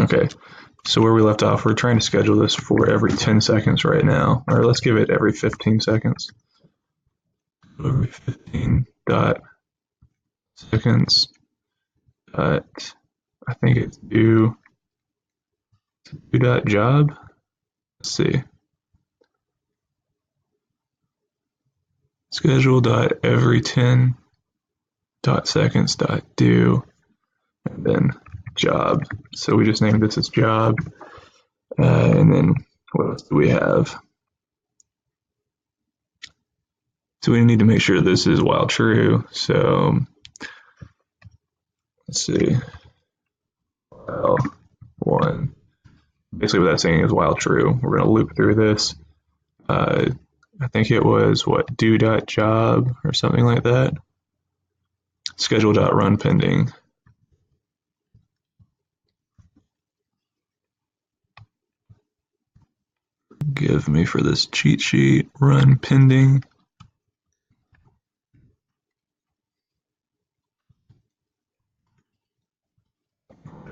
Okay, so where we left off, we're trying to schedule this for every 10 seconds right now. Or let's give it every 15 seconds. Every 15 dot seconds dot, I think it's do dot job. Let's see. Schedule dot every 10 dot seconds dot do, and then job. So we just named this as job. And then what else do we have? So we need to make sure this is while true. So let's see. While one. Basically what that's saying is while true. We're going to loop through this. I think it was what, do.job or something like that. Schedule.run pending. Give me for this cheat sheet, run pending.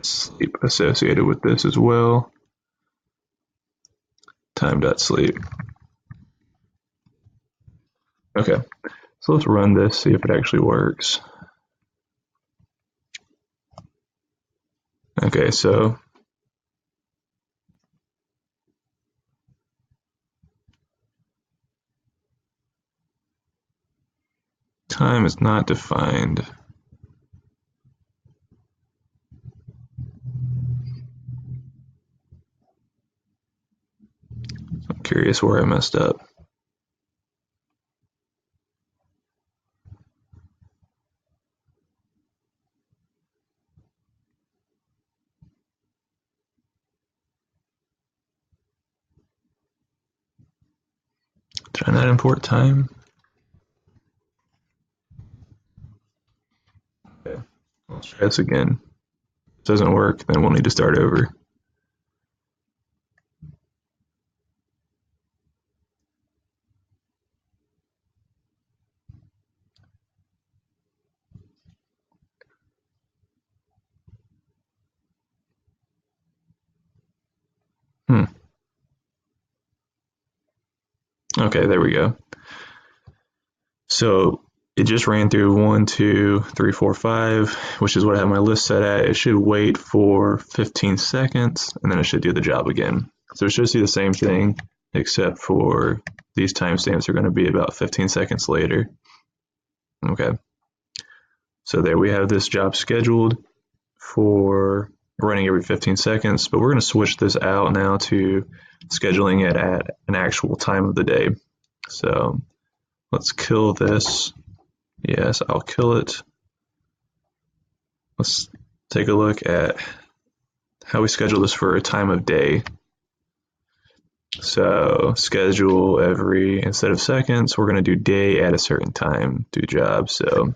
Sleep associated with this as well. Time.sleep. Okay, so let's run this, see if it actually works. Okay, so time is not defined. I'm curious where I messed up. Did I not import time? Okay, let's try this again. If it doesn't work, then we'll need to start over. Okay, there we go. So it just ran through 1, 2, 3, 4, 5, which is what I have my list set at. It should wait for 15 seconds, and then it should do the job again. So it should see the same thing, except for these timestamps are going to be about 15 seconds later. Okay. So there we have this job scheduled for running every 15 seconds, but we're going to switch this out now to scheduling it at an actual time of the day. So let's kill this. Yes, I'll kill it. Let's take a look at how we schedule this for a time of day. So schedule every, instead of seconds, we're going to do day at a certain time, do job. So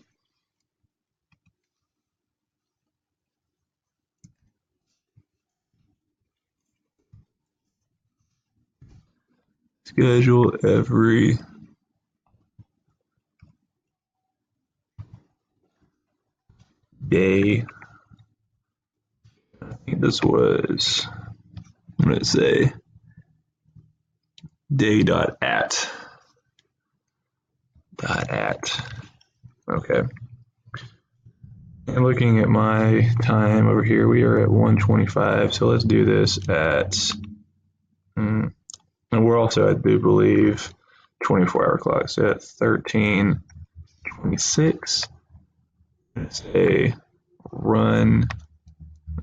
schedule every day. I think this was, I'm going to say day.at. Okay. And looking at my time over here, we are at 1:25. So let's do this at, and we're also at, I do believe, 24-hour clock. So at 13:26. Say run.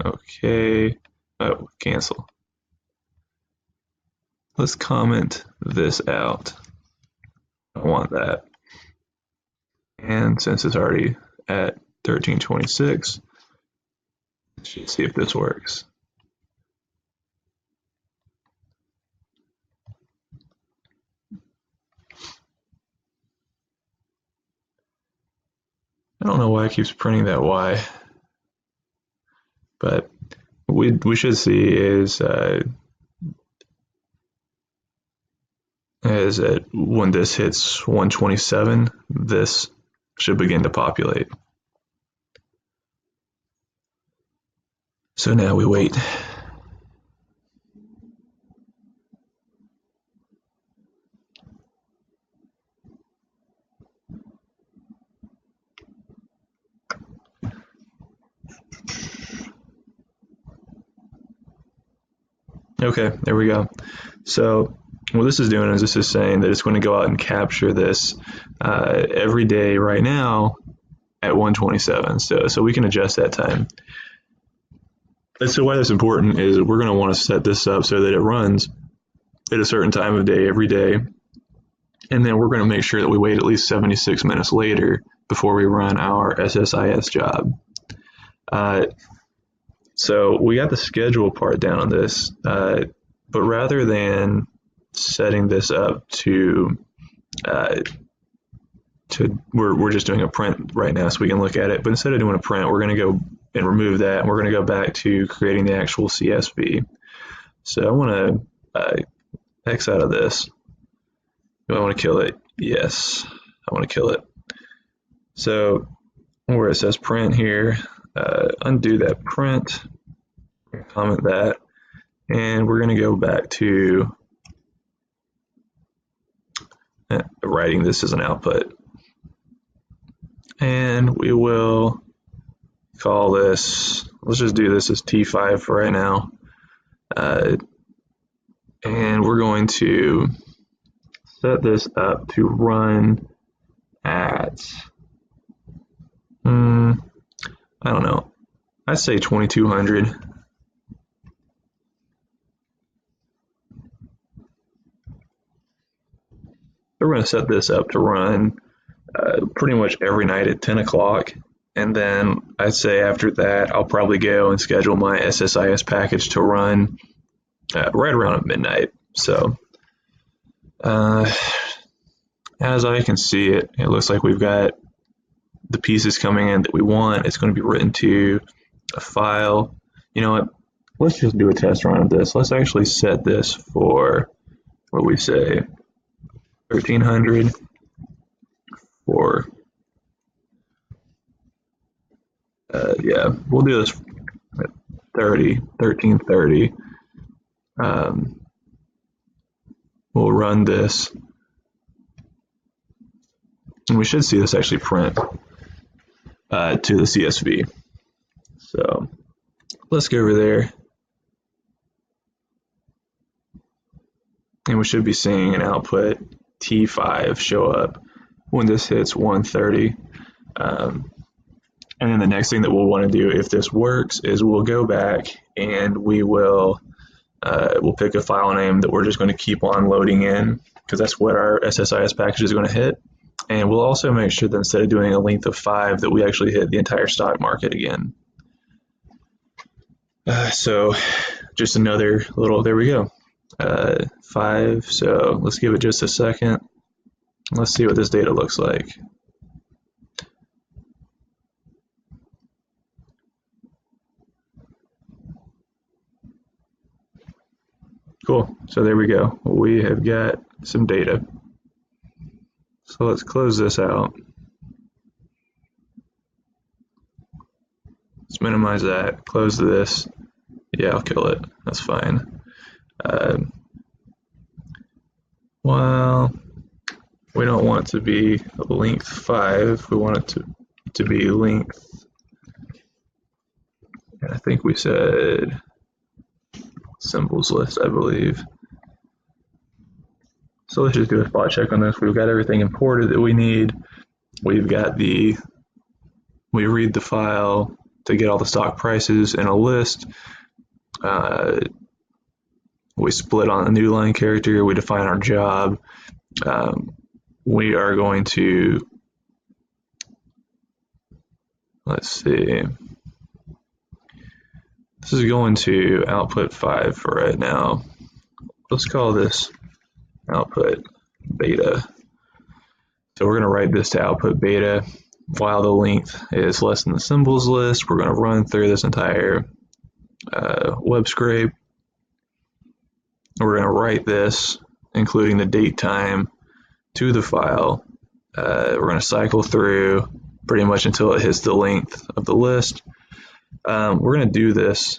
Okay. Oh, cancel. Let's comment this out. I want that. And since it's already at 13:26, let's see if this works. I don't know why it keeps printing that Y, but we should see is when this hits 127, this should begin to populate. So now we wait Okay, there we go. So what this is doing is this is saying that it's going to go out and capture this every day right now at 1:27. So we can adjust that time. And so why that's important is we're going to want to set this up so that it runs at a certain time of day every day. And then we're going to make sure that we wait at least 76 minutes later before we run our SSIS job. So we got the schedule part down on this, but rather than setting this up we're just doing a print right now so we can look at it, but instead of doing a print, we're going to go and remove that, and we're going to go back to creating the actual CSV. So I want to X out of this. Do I want to kill it? Yes, I want to kill it. So where it says print here, undo that print, comment that, and we're going to go back to writing this as an output. And we will call this, let's just do this as T5 for right now. And we're going to set this up to run at, I don't know, I'd say 2200. We're going to set this up to run pretty much every night at 10 o'clock. And then I'd say after that, I'll probably go and schedule my SSIS package to run right around at midnight. So as I can see it, it looks like we've got the pieces coming in that we want. It's going to be written to a file. You know what? Let's just do a test run of this. Let's actually set this for, what we say, 1300 for, yeah, we'll do this at 1330. We'll run this, and we should see this actually print to the CSV. So let's go over there, and we should be seeing an output T5 show up when this hits 130. And then the next thing that we'll want to do if this works is we'll go back and we will we'll pick a file name that we're just going to keep on loading in, because that's what our SSIS package is going to hit. And we'll also make sure that instead of doing a length of 5 that we actually hit the entire stock market again. So just another little, there we go, 5. So let's give it just a second. Let's see what this data looks like. Cool, so there we go. We have got some data. So let's close this out. Let's minimize that, close this. Yeah, I'll kill it, that's fine. Well, we don't want it to be length 5, we want it to be length, I think we said symbols list, I believe. So let's just do a spot check on this. We've got everything imported that we need. We read the file to get all the stock prices in a list. We split on a new line character. We define our job. We are going to, let's see. This is going to output 5 for right now. Let's call this output beta. So we're going to write this to output beta. While the length is less than the symbols list, we're going to run through this entire web scrape. We're going to write this, including the date time, to the file. We're going to cycle through pretty much until it hits the length of the list. We're going to do this